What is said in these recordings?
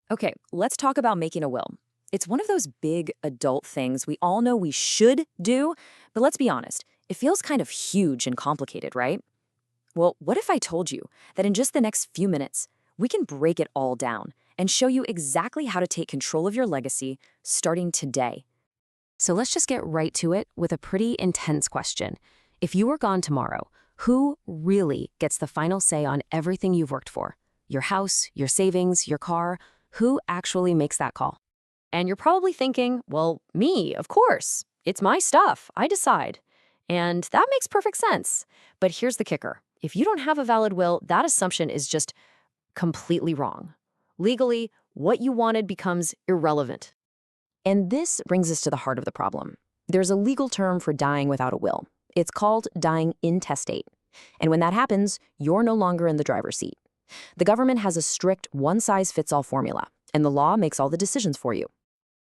Okay, let's talk about making a will. It's one of those big adult things we all know we should do, but let's be honest, it feels kind of huge and complicated, right? Well, what if I told you that in just the next few minutes, we can break it all down and show you exactly how to take control of your legacy starting today? So let's just get right to it with a pretty intense question. If you were gone tomorrow, who really gets the final say on everything you've worked for? Your house, your savings, your car? Who actually makes that call? And you're probably thinking, well, me, of course. It's my stuff. I decide. And that makes perfect sense. But here's the kicker. If you don't have a valid will, that assumption is just completely wrong. Legally, what you wanted becomes irrelevant. And this brings us to the heart of the problem. There's a legal term for dying without a will. It's called dying intestate. And when that happens, you're no longer in the driver's seat. The government has a strict one-size-fits-all formula, and the law makes all the decisions for you.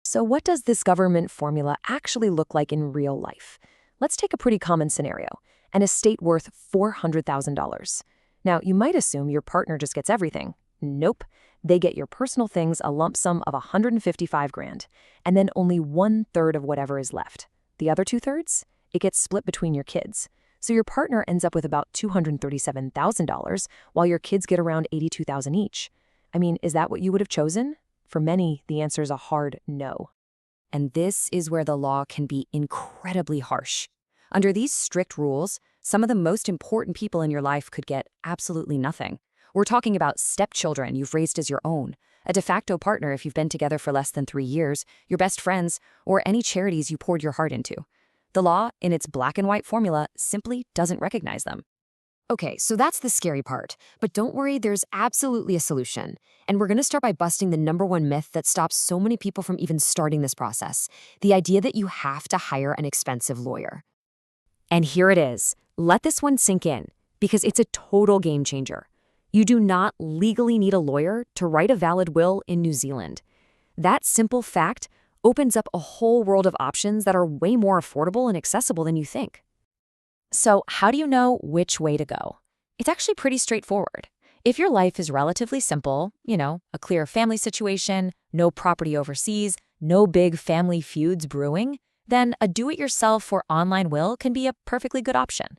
So what does this government formula actually look like in real life? Let's take a pretty common scenario, an estate worth $400,000. Now, you might assume your partner just gets everything. Nope. They get your personal things, a lump sum of $155,000, and then only 1/3 of whatever is left. The other 2/3? It gets split between your kids. So your partner ends up with about $237,000, while your kids get around $82,000 each. I mean, is that what you would have chosen? For many, the answer is a hard no. And this is where the law can be incredibly harsh. Under these strict rules, some of the most important people in your life could get absolutely nothing. We're talking about stepchildren you've raised as your own, a de facto partner if you've been together for less than 3 years, your best friends, or any charities you poured your heart into. The law, in its black and white formula, simply doesn't recognize them. Okay, so that's the scary part. But don't worry, there's absolutely a solution. And we're going to start by busting the #1 myth that stops so many people from even starting this process, the idea that you have to hire an expensive lawyer. And here it is. Let this one sink in, because it's a total game changer. You do not legally need a lawyer to write a valid will in New Zealand. That simple fact opens up a whole world of options that are way more affordable and accessible than you think. So how do you know which way to go? It's actually pretty straightforward. If your life is relatively simple, a clear family situation, no property overseas, no big family feuds brewing, then a do-it-yourself or online will can be a perfectly good option.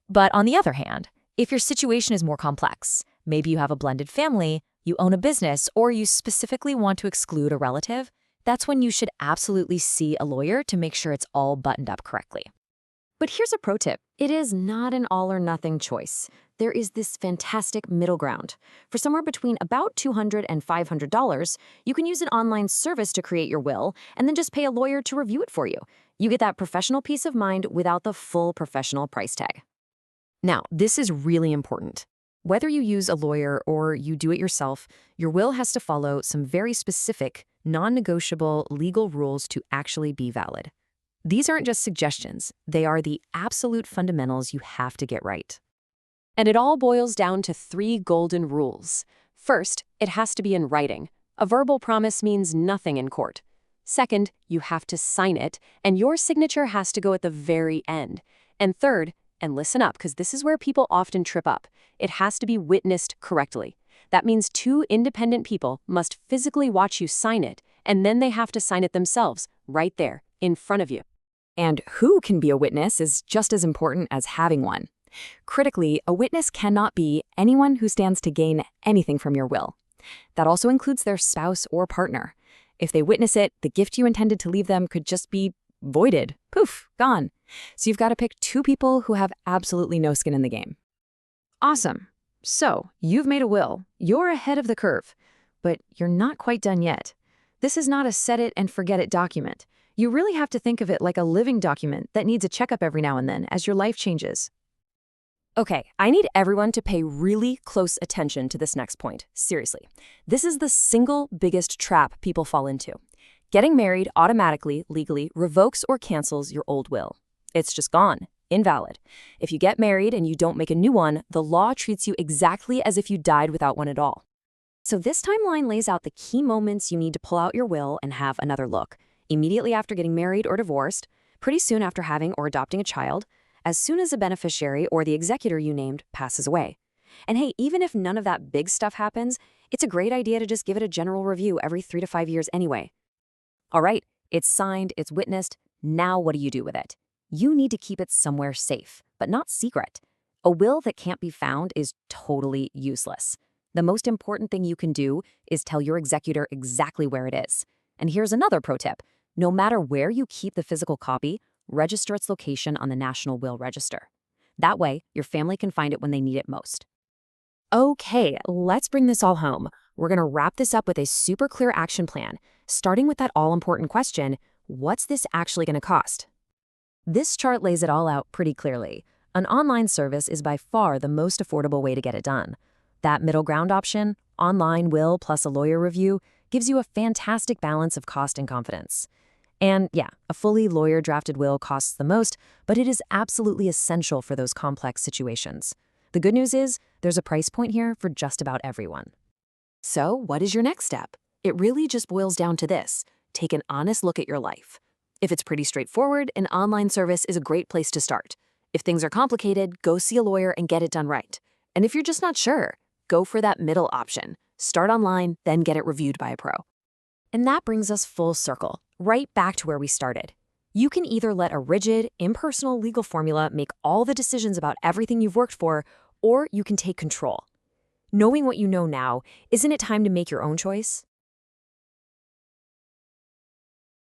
But on the other hand, if your situation is more complex, maybe you have a blended family, you own a business, or you specifically want to exclude a relative, that's when you should absolutely see a lawyer to make sure it's all buttoned up correctly. But here's a pro tip. It is not an all-or-nothing choice. There is this fantastic middle ground. For somewhere between about $200 and $500, you can use an online service to create your will and then just pay a lawyer to review it for you. You get that professional peace of mind without the full professional price tag. Now, this is really important. Whether you use a lawyer or you do it yourself, your will has to follow some very specific, non-negotiable legal rules to actually be valid. These aren't just suggestions. They are the absolute fundamentals you have to get right. And it all boils down to 3 golden rules. First, it has to be in writing. A verbal promise means nothing in court. Second, you have to sign it, and your signature has to go at the very end. And third, and listen up, because this is where people often trip up, it has to be witnessed correctly. That means 2 independent people must physically watch you sign it, and then they have to sign it themselves, right there, in front of you. And who can be a witness is just as important as having one. Critically, a witness cannot be anyone who stands to gain anything from your will. That also includes their spouse or partner. If they witness it, the gift you intended to leave them could just be voided. Poof, gone. So you've got to pick 2 people who have absolutely no skin in the game. Awesome. So you've made a will. You're ahead of the curve. But you're not quite done yet. This is not a set it and forget it document. You really have to think of it like a living document that needs a checkup every now and then as your life changes. Okay, I need everyone to pay really close attention to this next point. Seriously. This is the single biggest trap people fall into. Getting married automatically, legally, revokes or cancels your old will. It's just gone. Invalid. If you get married and you don't make a new one, the law treats you exactly as if you died without one at all. So this timeline lays out the key moments you need to pull out your will and have another look. Immediately after getting married or divorced, pretty soon after having or adopting a child, as soon as a beneficiary or the executor you named passes away. And hey, even if none of that big stuff happens, It's a great idea to just give it a general review every 3 to 5 years anyway. All right, it's signed, it's witnessed. Now what do you do with it? You need to keep it somewhere safe, but not secret. A will that can't be found is totally useless. The most important thing you can do is tell your executor exactly where it is. And here's another pro tip. No matter where you keep the physical copy, register its location on the National Will Register. That way, your family can find it when they need it most. Okay, let's bring this all home. We're going to wrap this up with a super clear action plan, starting with that all-important question, what's this actually going to cost? This chart lays it all out pretty clearly. An online service is by far the most affordable way to get it done. That middle ground option, online will plus a lawyer review, gives you a fantastic balance of cost and confidence. And yeah, a fully lawyer-drafted will costs the most, but it is absolutely essential for those complex situations. The good news is, there's a price point here for just about everyone. So, what is your next step? It really just boils down to this. Take an honest look at your life. If it's pretty straightforward, an online service is a great place to start. If things are complicated, go see a lawyer and get it done right. And if you're just not sure, go for that middle option. Start online, then get it reviewed by a pro. And that brings us full circle, right back to where we started. You can either let a rigid, impersonal legal formula make all the decisions about everything you've worked for, or you can take control. Knowing what you know now, isn't it time to make your own choice?